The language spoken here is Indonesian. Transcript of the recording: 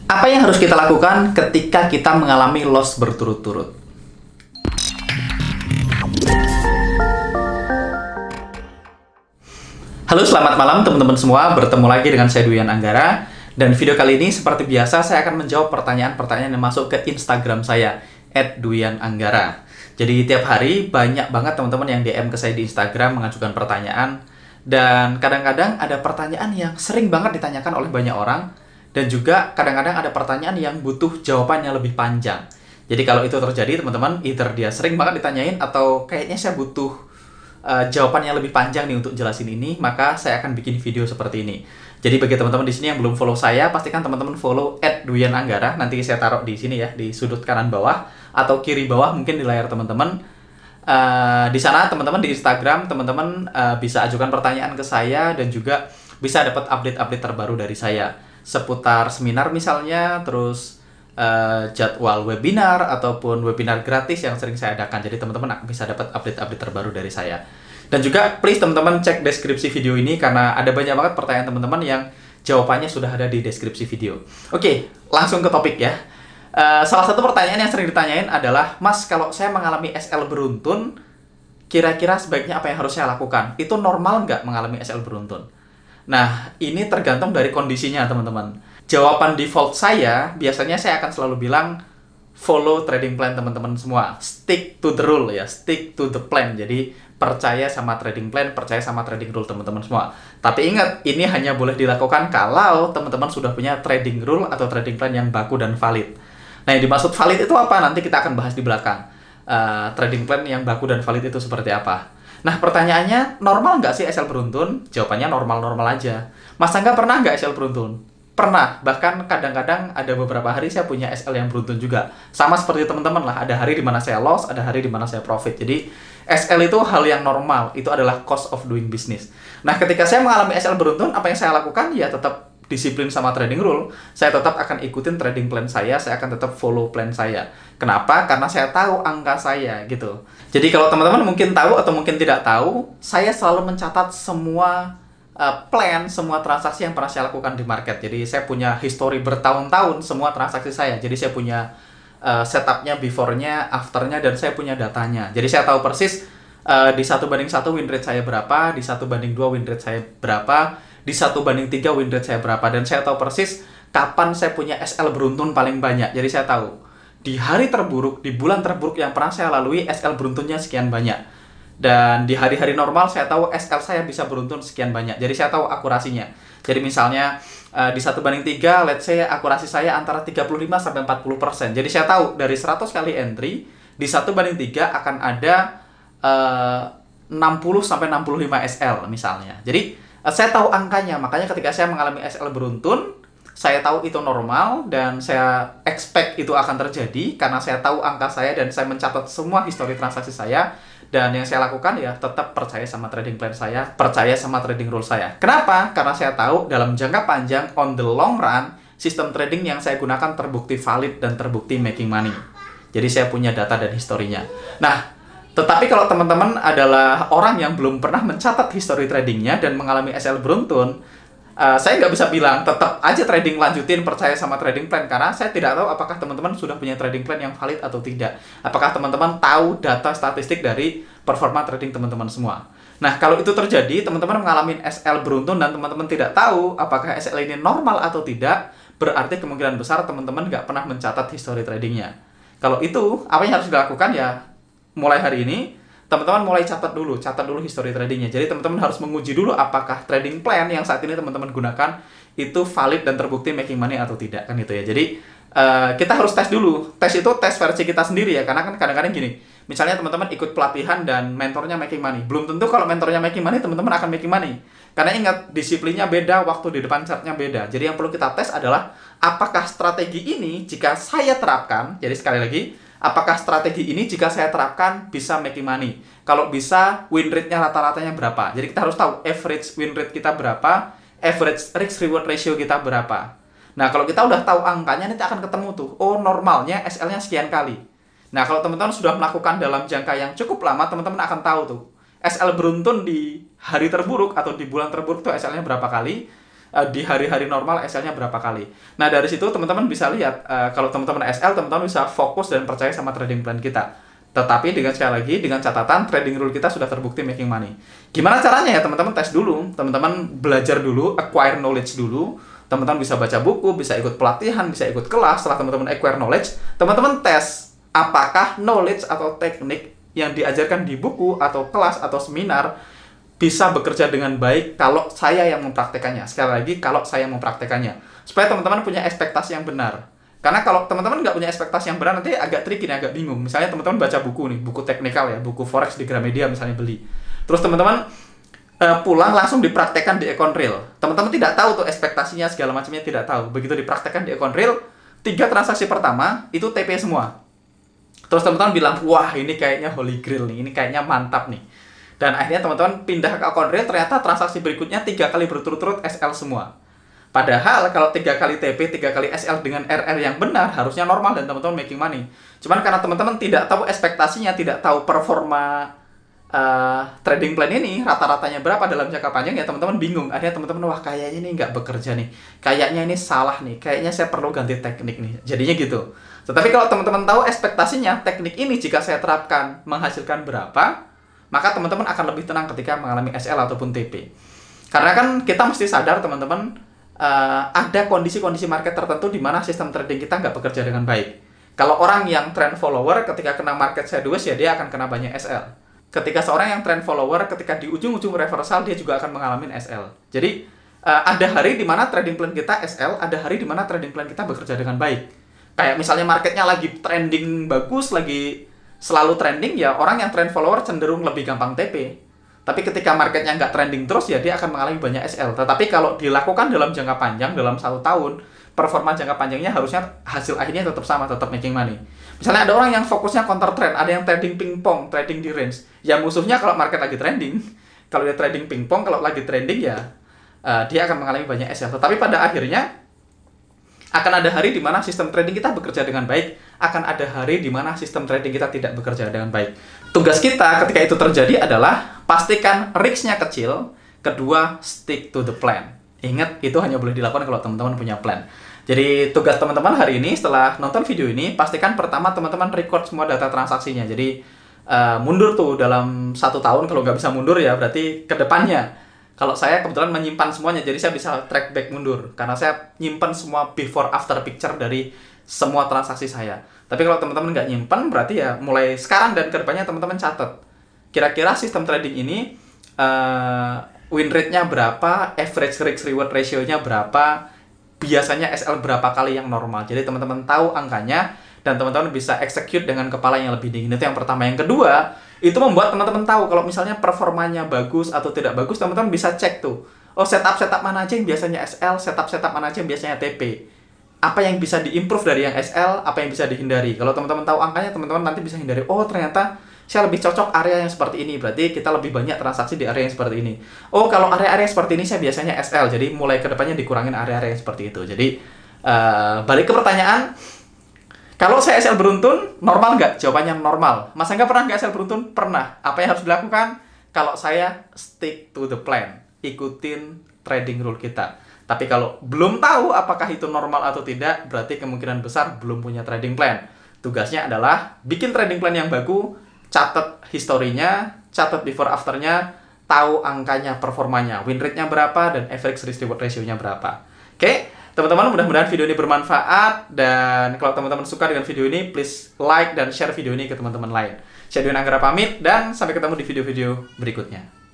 Apa yang harus kita lakukan ketika kita mengalami loss berturut-turut? Halo, selamat malam teman-teman semua. Bertemu lagi dengan saya Duyan Anggara. Dan video kali ini seperti biasa saya akan menjawab pertanyaan-pertanyaan yang masuk ke Instagram saya @duyananggara. Jadi tiap hari banyak banget teman-teman yang DM ke saya di Instagram mengajukan pertanyaan. Dan kadang-kadang ada pertanyaan yang sering banget ditanyakan oleh banyak orang. Dan juga kadang-kadang ada pertanyaan yang butuh jawaban yang lebih panjang. Jadi kalau itu terjadi teman-teman, either dia sering banget ditanyain atau kayaknya saya butuh jawaban yang lebih panjang nih untuk jelasin ini, maka saya akan bikin video seperti ini. Jadi bagi teman-teman di sini yang belum follow saya, pastikan teman-teman follow @duyananggara. Nanti saya taruh di sini ya, di sudut kanan bawah atau kiri bawah mungkin di layar teman-teman. Di sana teman-teman di Instagram teman-teman bisa ajukan pertanyaan ke saya dan juga bisa dapat update-update terbaru dari saya seputar seminar misalnya, terus jadwal webinar ataupun webinar gratis yang sering saya adakan. Jadi teman-teman bisa dapat update-update terbaru dari saya. Dan juga please teman-teman cek deskripsi video ini karena ada banyak banget pertanyaan teman-teman yang jawabannya sudah ada di deskripsi video. Oke, langsung ke topik ya. Salah satu pertanyaan yang sering ditanyain adalah, Mas, kalau saya mengalami SL beruntun, kira-kira sebaiknya apa yang harus saya lakukan? Itu normal nggak mengalami SL beruntun? Nah, ini tergantung dari kondisinya, teman-teman. Jawaban default saya, biasanya saya akan selalu bilang, follow trading plan teman-teman semua. Stick to the rule ya, stick to the plan. Jadi, percaya sama trading plan, percaya sama trading rule teman-teman semua. Tapi ingat, ini hanya boleh dilakukan kalau teman-teman sudah punya trading rule atau trading plan yang baku dan valid. Nah, yang dimaksud valid itu apa? Nanti kita akan bahas di belakang. Trading plan yang baku dan valid itu seperti apa? Nah, pertanyaannya, normal nggak sih SL beruntun? Jawabannya normal-normal aja. Mas Angga pernah nggak SL beruntun? Pernah. Bahkan kadang-kadang ada beberapa hari saya punya SL yang beruntun juga. Sama seperti teman-teman lah. Ada hari di mana saya loss, ada hari di mana saya profit. Jadi, SL itu hal yang normal. Itu adalah cost of doing business. Nah, ketika saya mengalami SL beruntun, apa yang saya lakukan? Ya tetap disiplin sama trading rule. Saya tetap akan ikutin trading plan saya akan tetap follow plan saya. Kenapa? Karena saya tahu angka saya gitu. Jadi kalau teman-teman mungkin tahu atau mungkin tidak tahu, saya selalu mencatat semua plan, semua transaksi yang pernah saya lakukan di market. Jadi saya punya history bertahun-tahun semua transaksi saya. Jadi saya punya setupnya, before-nya, after-nya, dan saya punya datanya. Jadi saya tahu persis di 1:1 win rate saya berapa, di 1:2 win rate saya berapa, di 1:3 win rate saya berapa, dan saya tahu persis kapan saya punya SL beruntun paling banyak. Jadi saya tahu di hari terburuk, di bulan terburuk yang pernah saya lalui, SL beruntunnya sekian banyak. Dan di hari-hari normal saya tahu SL saya bisa beruntun sekian banyak. Jadi saya tahu akurasinya. Jadi misalnya di 1:3, let's say akurasi saya antara 35-40%. Jadi saya tahu dari 100 kali entry, di 1:3 akan ada 60-65 SL misalnya. Jadi saya tahu angkanya, makanya ketika saya mengalami SL beruntun, saya tahu itu normal dan saya expect itu akan terjadi karena saya tahu angka saya dan saya mencatat semua histori transaksi saya. Dan yang saya lakukan ya tetap percaya sama trading plan saya, percaya sama trading rule saya. Kenapa? Karena saya tahu dalam jangka panjang, on the long run, sistem trading yang saya gunakan terbukti valid dan terbukti making money. Jadi saya punya data dan historinya. Nah, tetapi kalau teman-teman adalah orang yang belum pernah mencatat history tradingnya dan mengalami SL beruntun, saya nggak bisa bilang tetap aja trading lanjutin, percaya sama trading plan, karena saya tidak tahu apakah teman-teman sudah punya trading plan yang valid atau tidak. Apakah teman-teman tahu data statistik dari performa trading teman-teman semua. Nah, kalau itu terjadi, teman-teman mengalami SL beruntun dan teman-teman tidak tahu apakah SL ini normal atau tidak, berarti kemungkinan besar teman-teman nggak pernah mencatat history tradingnya. Kalau itu, apa yang harus dilakukan ya, mulai hari ini, teman-teman mulai catat dulu history tradingnya. Jadi teman-teman harus menguji dulu apakah trading plan yang saat ini teman-teman gunakan itu valid dan terbukti making money atau tidak, kan itu ya. Jadi kita harus tes dulu. Tes itu tes versi kita sendiri ya, karena kan kadang-kadang gini. Misalnya teman-teman ikut pelatihan dan mentornya making money. Belum tentu kalau mentornya making money, teman-teman akan making money. Karena ingat, disiplinnya beda, waktu di depan chartnya beda. Jadi yang perlu kita tes adalah apakah strategi ini jika saya terapkan, jadi sekali lagi, apakah strategi ini jika saya terapkan bisa making money? Kalau bisa, win rate-nya rata-ratanya berapa? Jadi kita harus tahu average win rate kita berapa, average risk reward ratio kita berapa. Nah, kalau kita udah tahu angkanya, nanti akan ketemu tuh, oh normalnya SL-nya sekian kali. Nah, kalau teman-teman sudah melakukan dalam jangka yang cukup lama, teman-teman akan tahu tuh, SL beruntun di hari terburuk atau di bulan terburuk tuh SL-nya berapa kali, di hari-hari normal SL-nya berapa kali. Nah, dari situ teman-teman bisa lihat, kalau teman-teman SL, teman-teman bisa fokus dan percaya sama trading plan kita. Tetapi dengan sekali lagi, dengan catatan trading rule kita sudah terbukti making money. Gimana caranya ya? Teman-teman tes dulu, teman-teman belajar dulu, acquire knowledge dulu. Teman-teman bisa baca buku, bisa ikut pelatihan, bisa ikut kelas. Setelah teman-teman acquire knowledge, teman-teman tes apakah knowledge atau teknik yang diajarkan di buku atau kelas atau seminar bisa bekerja dengan baik kalau saya yang mempraktekannya. Sekali lagi, kalau saya mempraktekannya. Supaya teman-teman punya ekspektasi yang benar. Karena kalau teman-teman nggak punya ekspektasi yang benar, nanti agak tricky nih, agak bingung. Misalnya teman-teman baca buku nih, buku teknikal ya, buku forex di Gramedia misalnya beli. Terus teman-teman pulang langsung dipraktekkan di Econreal. Teman-teman tidak tahu tuh ekspektasinya segala macamnya, tidak tahu. Begitu dipraktekkan di Econreal, 3 transaksi pertama itu TP semua. Terus teman-teman bilang, wah ini kayaknya holy grail nih, ini kayaknya mantap nih. Dan akhirnya teman-teman pindah ke Econreal, ternyata transaksi berikutnya 3 kali berturut-turut SL semua. Padahal kalau 3 kali TP, 3 kali SL dengan RR yang benar, harusnya normal dan teman-teman making money. Cuman karena teman-teman tidak tahu ekspektasinya, tidak tahu performa trading plan ini, rata-ratanya berapa dalam jangka panjang, ya teman-teman bingung. Akhirnya teman-teman, wah kayaknya ini nggak bekerja nih. Kayaknya ini salah nih. Kayaknya saya perlu ganti teknik nih. Jadinya gitu. Tetapi kalau teman-teman tahu ekspektasinya, teknik ini jika saya terapkan menghasilkan berapa, maka teman-teman akan lebih tenang ketika mengalami SL ataupun TP. Karena kan kita mesti sadar teman-teman, ada kondisi-kondisi market tertentu di mana sistem trading kita nggak bekerja dengan baik. Kalau orang yang trend follower ketika kena market sideways, ya dia akan kena banyak SL. Ketika seorang yang trend follower ketika di ujung-ujung reversal, dia juga akan mengalami SL. Jadi ada hari di mana trading plan kita SL, ada hari di mana trading plan kita bekerja dengan baik. Kayak misalnya marketnya lagi trending bagus, lagi selalu trending, ya orang yang trend follower cenderung lebih gampang TP. Tapi ketika marketnya nggak trending terus, ya dia akan mengalami banyak SL. Tetapi kalau dilakukan dalam jangka panjang, dalam 1 tahun, performa jangka panjangnya harusnya hasil akhirnya tetap sama, tetap making money. Misalnya ada orang yang fokusnya counter trend, ada yang trading pingpong, trading di range. Ya musuhnya kalau market lagi trending, kalau dia trading pingpong, kalau lagi trending ya dia akan mengalami banyak SL. Tetapi pada akhirnya akan ada hari di mana sistem trading kita bekerja dengan baik, akan ada hari di mana sistem trading kita tidak bekerja dengan baik. Tugas kita ketika itu terjadi adalah pastikan risk-nya kecil, kedua stick to the plan. Ingat, itu hanya boleh dilakukan kalau teman-teman punya plan. Jadi tugas teman-teman hari ini setelah nonton video ini, pastikan pertama teman-teman record semua data transaksinya. Jadi mundur tuh dalam 1 tahun, kalau nggak bisa mundur ya berarti ke depannya. Kalau saya kebetulan menyimpan semuanya, jadi saya bisa track back mundur. Karena saya nyimpan semua before after picture dari semua transaksi saya. Tapi kalau teman-teman nggak nyimpan, berarti ya mulai sekarang dan ke depannya teman-teman catat. Kira-kira sistem trading ini win rate-nya berapa, average risk reward ratio-nya berapa, biasanya SL berapa kali yang normal. Jadi teman-teman tahu angkanya, dan teman-teman bisa execute dengan kepala yang lebih dingin. Itu yang pertama. Yang kedua, itu membuat teman-teman tahu kalau misalnya performanya bagus atau tidak bagus, teman-teman bisa cek tuh. Oh, setup mana aja yang biasanya SL, setup mana aja yang biasanya TP. Apa yang bisa diimprove dari yang SL, apa yang bisa dihindari. Kalau teman-teman tahu angkanya, teman-teman nanti bisa hindari. Oh, ternyata saya lebih cocok area yang seperti ini. Berarti kita lebih banyak transaksi di area yang seperti ini. Oh, kalau area-area seperti ini saya biasanya SL. Jadi mulai ke depannya dikurangin area-area yang seperti itu. Jadi balik ke pertanyaan, kalau saya SL beruntun, normal nggak? Jawabannya normal. Mas Angga pernah nggak SL beruntun? Pernah. Apa yang harus dilakukan? Kalau saya stick to the plan. Ikutin trading rule kita. Tapi kalau belum tahu apakah itu normal atau tidak, berarti kemungkinan besar belum punya trading plan. Tugasnya adalah bikin trading plan yang bagus, catat historinya, catat before afternya, tahu angkanya, performanya, win rate-nya berapa, dan average risk reward ratio-nya berapa. Oke? Teman-teman, mudah-mudahan video ini bermanfaat, dan kalau teman-teman suka dengan video ini, please like dan share video ini ke teman-teman lain. Saya Dwi Anggara pamit, dan sampai ketemu di video-video berikutnya.